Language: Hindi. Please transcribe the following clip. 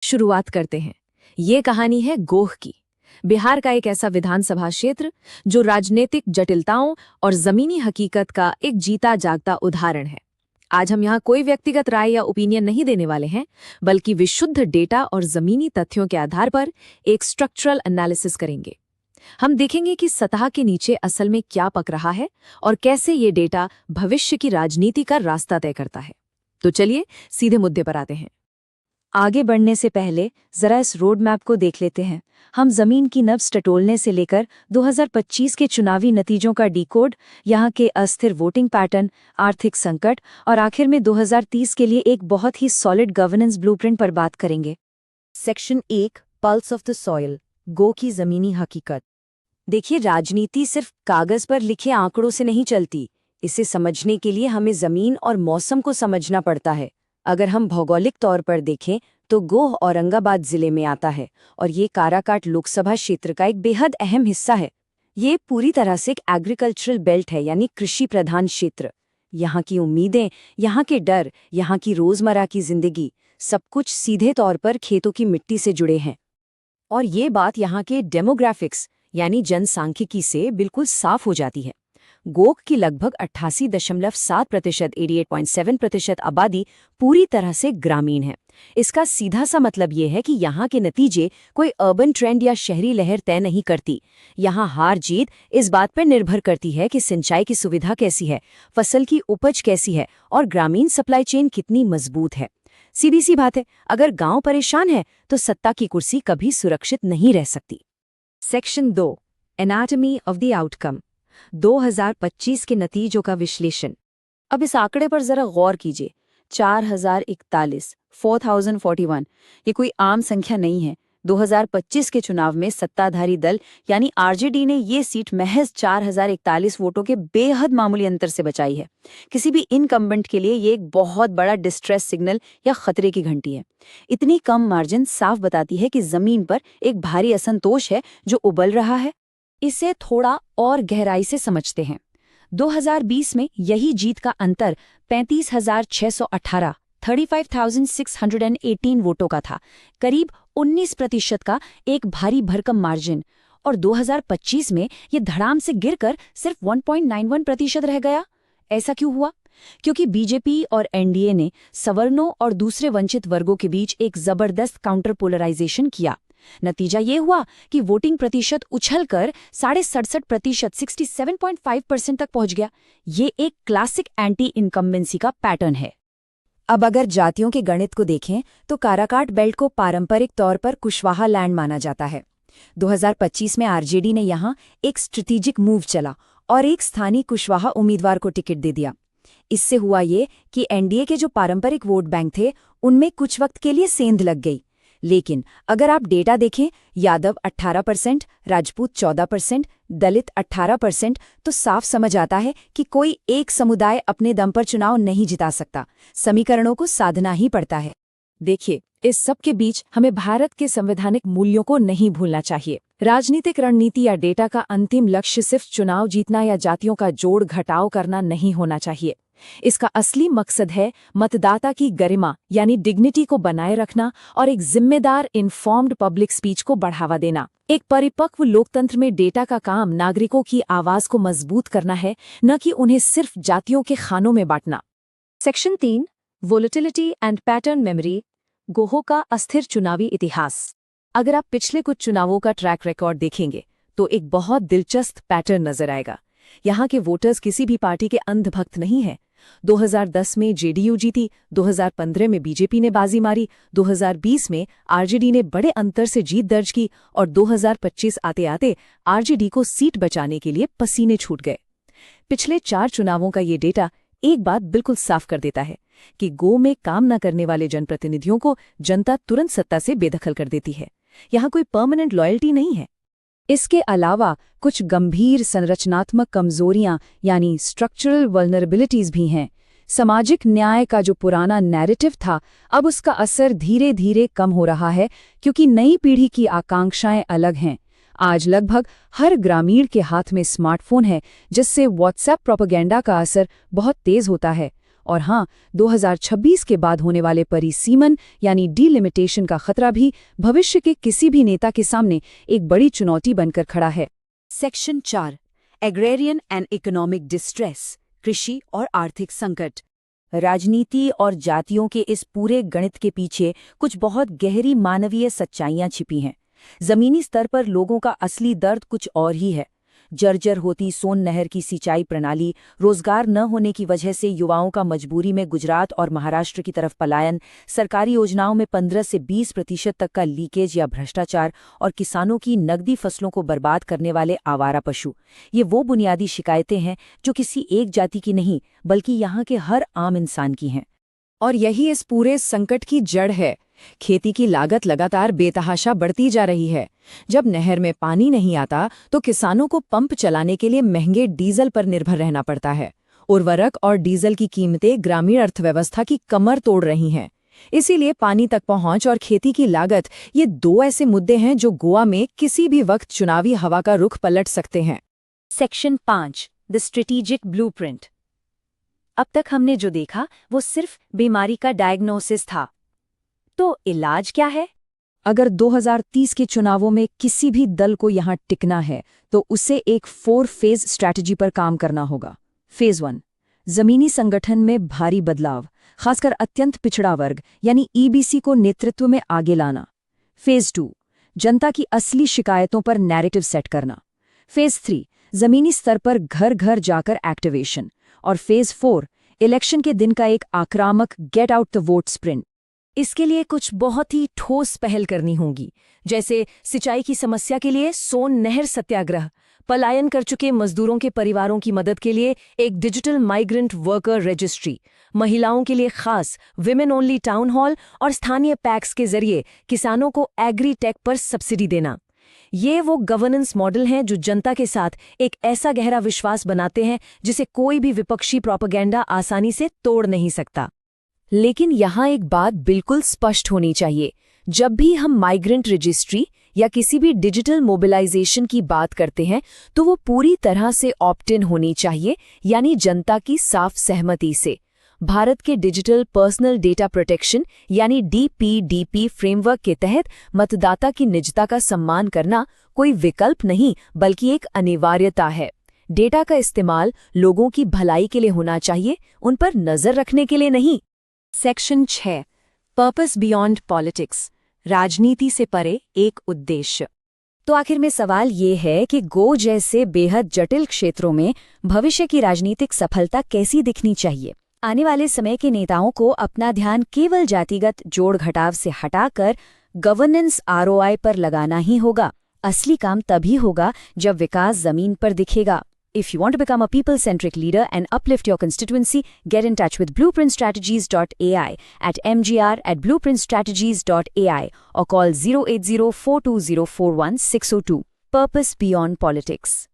शुरुआत करते हैं। ये कहानी है गोह की। बिहार का एक ऐसा विधानसभा क्षेत्र जो राजनीतिक जटिलताओं और जमीनी हकीकत का एक जीता जागता उदाहरण है। आज हम यहाँ कोई व्यक्तिगत राय या ओपिनियन नहीं देने वाले हैं, बल्कि विशुद्ध डेटा और जमीनी तथ्यों के आधार पर एक स्ट्रक्चरल एनालिसिस करेंगे। हम देखेंगे कि सतह के नीचे असल में क्या पक रहा है और कैसे ये डेटा भविष्य की राजनीति का रास्ता तय करता है। तो चलिए सीधे मुद्दे पर आते हैं। आगे बढ़ने से पहले जरा इस रोड मैप को देख लेते हैं। हम जमीन की नब्ज टटोलने से लेकर 2025 के चुनावी नतीजों का डिकोड, यहाँ के अस्थिर वोटिंग पैटर्न, आर्थिक संकट और आखिर में 2030 के लिए एक बहुत ही सॉलिड गवर्नेंस ब्लूप्रिंट पर बात करेंगे। Section 1, pulse of the soil, गो की जमीनी हकीकत। देखिए, राजनीति सिर्फ कागज पर लिखे आंकड़ों से नहीं चलती। इसे समझने के लिए हमें जमीन और मौसम को समझना पड़ता है। अगर हम भौगोलिक तौर पर देखें तो गोह औरंगाबाद जिले में आता है और ये काराकाट लोकसभा क्षेत्र का एक बेहद अहम हिस्सा है। ये पूरी तरह से एक एग्रीकल्चरल बेल्ट है, यानी कृषि प्रधान क्षेत्र। यहाँ की उम्मीदें, यहाँ के डर, यहाँ की रोजमर्रा की जिंदगी, सब कुछ सीधे तौर पर खेतों की मिट्टी से जुड़े हैं। और ये बात यहाँ के डेमोग्राफिक्स यानी जनसांख्यिकी से बिल्कुल साफ हो जाती है। गोह की लगभग 88.7% 88.7% आबादी पूरी तरह से ग्रामीण है। इसका सीधा सा मतलब ये है कि यहाँ के नतीजे कोई अर्बन ट्रेंड या शहरी लहर तय नहीं करती। यहाँ हार जीत इस बात पर निर्भर करती है कि सिंचाई की सुविधा कैसी है, फसल की उपज कैसी है और ग्रामीण सप्लाई चेन कितनी मजबूत है। सीधी सी बात है, अगर गांव परेशान है तो सत्ता की कुर्सी कभी सुरक्षित नहीं रह सकती। Section 2, anatomy of the outcome, 2025 के नतीजों का विश्लेषण। अब इस आंकड़े पर जरा गौर कीजिए। 4041, 4041, ये कोई आम संख्या नहीं है। 2025 के चुनाव में सत्ताधारी दल यानी आरजेडी ने ये सीट महज 4041 वोटों के बेहद मामूली अंतर से बचाई है। किसी भी इनकम्बेंट के लिए ये एक बहुत बड़ा डिस्ट्रेस सिग्नल या खतरे की घंटी है। इतनी कम मार्जिन साफ बताती है कि जमीन पर एक भारी असंतोष है जो उबल रहा है। इसे थोड़ा और गहराई से समझते हैं। 2020 में यही जीत का अंतर 35,618 35,618 वोटों का था, करीब 19% का एक भारी भरकम मार्जिन। और 2025 में ये धड़ाम से गिरकर सिर्फ 1.91% रह गया। ऐसा क्यों हुआ? क्योंकि बीजेपी और एनडीए ने सवर्णों और दूसरे वंचित वर्गों के बीच एक जबरदस्त काउंटर पोलराइजेशन किया। नतीजा ये हुआ कि वोटिंग प्रतिशत उछलकर 67.5% 67.5% तक पहुंच गया। ये एक क्लासिक एंटी इनकम्बेंसी का पैटर्न है। अब अगर जातियों के गणित को देखें तो काराकाट बेल्ट को पारंपरिक तौर पर कुशवाहा लैंड माना जाता है। 2025 में आरजेडी ने यहाँ एक स्ट्रेटेजिक मूव चला और एक स्थानीय कुशवाहा उम्मीदवार को टिकट दे दिया। इससे हुआ ये कि एनडीए के जो पारंपरिक वोट बैंक थे उनमें कुछ वक्त के लिए सेंध लग गई। लेकिन अगर आप डेटा देखें, यादव 18%, राजपूत 14%, दलित 18%, तो साफ समझ आता है कि कोई एक समुदाय अपने दम पर चुनाव नहीं जिता सकता। समीकरणों को साधना ही पड़ता है। देखिए, इस सब के बीच हमें भारत के संवैधानिक मूल्यों को नहीं भूलना चाहिए। राजनीतिक रणनीति या डेटा का अंतिम लक्ष्य सिर्फ चुनाव जीतना या जातियों का जोड़ घटाव करना नहीं होना चाहिए। इसका असली मकसद है मतदाता की गरिमा यानी डिग्निटी को बनाए रखना और एक जिम्मेदार इन्फॉर्म्ड पब्लिक स्पीच को बढ़ावा देना। एक परिपक्व लोकतंत्र में डेटा का काम नागरिकों की आवाज को मजबूत करना है, न कि उन्हें सिर्फ जातियों के खानों में बांटना। Section 3, volatility and pattern memory, Goh का अस्थिर चुनावी इतिहास। अगर आप पिछले कुछ चुनावों का ट्रैक रिकॉर्ड देखेंगे तो एक बहुत दिलचस्प पैटर्न नजर आएगा। यहाँ के वोटर्स किसी भी पार्टी के अंधभक्त नहीं हैं। 2010 में जेडीयू जीती, 2015 में बीजेपी ने बाजी मारी, 2020 में आरजेडी ने बड़े अंतर से जीत दर्ज की और 2025 आते आते आरजेडी को सीट बचाने के लिए पसीने छूट गए। पिछले 4 चुनावों का ये डेटा एक बात बिल्कुल साफ कर देता है कि गोह में काम न करने वाले जनप्रतिनिधियों को जनता तुरंत सत्ता से बेदखल कर देती है। यहाँ कोई परमानेंट लॉयल्टी नहीं है। इसके अलावा कुछ गंभीर संरचनात्मक कमजोरियां यानी स्ट्रक्चरल वल्नरेबिलिटीज भी हैं। सामाजिक न्याय का जो पुराना नैरेटिव था, अब उसका असर धीरे धीरे कम हो रहा है क्योंकि नई पीढ़ी की आकांक्षाएं अलग हैं। आज लगभग हर ग्रामीण के हाथ में स्मार्टफोन है, जिससे व्हाट्सएप प्रोपेगेंडा का असर बहुत तेज होता है और हाँ, 2026 के बाद होने वाले परिसीमन यानी डीलिमिटेशन का खतरा भी भविष्य के किसी भी नेता के सामने एक बड़ी चुनौती बनकर खड़ा है। Section 4 agrarian and economic distress, कृषि और आर्थिक संकट। राजनीति और जातियों के इस पूरे गणित के पीछे कुछ बहुत गहरी मानवीय सच्चाइयां छिपी हैं। जमीनी स्तर पर लोगों का असली दर्द कुछ और ही है। जर्जर होती सोन नहर की सिंचाई प्रणाली, रोजगार न होने की वजह से युवाओं का मजबूरी में गुजरात और महाराष्ट्र की तरफ पलायन, सरकारी योजनाओं में 15 से 20% तक का लीकेज या भ्रष्टाचार और किसानों की नकदी फसलों को बर्बाद करने वाले आवारा पशु, ये वो बुनियादी शिकायतें हैं जो किसी एक जाति की नहीं बल्कि यहाँ के हर आम इंसान की हैं। और यही इस पूरे संकट की जड़ है। खेती की लागत लगातार बेतहाशा बढ़ती जा रही है। जब नहर में पानी नहीं आता तो किसानों को पंप चलाने के लिए महंगे डीजल पर निर्भर रहना पड़ता है। उर्वरक और डीजल की कीमतें ग्रामीण अर्थव्यवस्था की कमर तोड़ रही हैं। इसीलिए पानी तक पहुंच और खेती की लागत, ये दो ऐसे मुद्दे हैं जो गोवा में किसी भी वक्त चुनावी हवा का रुख पलट सकते हैं। Section 5 the strategic blueprint. अब तक हमने जो देखा वो सिर्फ बीमारी का डायग्नोसिस था, तो इलाज क्या है? अगर 2030 के चुनावों में किसी भी दल को यहां टिकना है तो उसे एक 4 फेज स्ट्रैटेजी पर काम करना होगा। फेज 1 जमीनी संगठन में भारी बदलाव, खासकर अत्यंत पिछड़ा वर्ग यानी ईबीसी को नेतृत्व में आगे लाना। फेज 2 जनता की असली शिकायतों पर नैरेटिव सेट करना। फेज 3 जमीनी स्तर पर घर घर जाकर एक्टिवेशन। और फेज 4 इलेक्शन के दिन का एक आक्रामक get out the vote sprint. इसके लिए कुछ बहुत ही ठोस पहल करनी होगी, जैसे सिंचाई की समस्या के लिए सोन नहर सत्याग्रह, पलायन कर चुके मजदूरों के परिवारों की मदद के लिए एक डिजिटल माइग्रेंट वर्कर रजिस्ट्री, महिलाओं के लिए खास विमेन ओनली टाउन हॉल और स्थानीय पैक्स के जरिए किसानों को एग्री टेक पर सब्सिडी देना। ये वो गवर्नेंस मॉडल हैं जो जनता के साथ एक ऐसा गहरा विश्वास बनाते हैं जिसे कोई भी विपक्षी प्रोपेगेंडा आसानी से तोड़ नहीं सकता। लेकिन यहाँ एक बात बिल्कुल स्पष्ट होनी चाहिए, जब भी हम माइग्रेंट रजिस्ट्री या किसी भी डिजिटल मोबिलाइजेशन की बात करते हैं तो वो पूरी तरह से ऑप्ट इन होनी चाहिए, यानी जनता की साफ सहमति से। भारत के डिजिटल पर्सनल डेटा प्रोटेक्शन यानी डीपीडीपी फ्रेमवर्क के तहत मतदाता की निजता का सम्मान करना कोई विकल्प नहीं बल्कि एक अनिवार्यता है। डेटा का इस्तेमाल लोगों की भलाई के लिए होना चाहिए, उन पर नजर रखने के लिए नहीं। सेक्शन 6 पर्पस बियॉन्ड पॉलिटिक्स, राजनीति से परे एक उद्देश्य। तो आखिर में सवाल ये है कि गो जैसे बेहद जटिल क्षेत्रों में भविष्य की राजनीतिक सफलता कैसी दिखनी चाहिए? आने वाले समय के नेताओं को अपना ध्यान केवल जातिगत जोड़ घटाव से हटाकर गवर्नेंस आरओआई पर लगाना ही होगा। असली काम तभी होगा जब विकास जमीन पर दिखेगा। If you want to become a people-centric leader and uplift your constituency, get in touch with blueprintstrategies.ai at mgr@blueprintstrategies.ai or call 080-420-41602. Purpose Beyond Politics.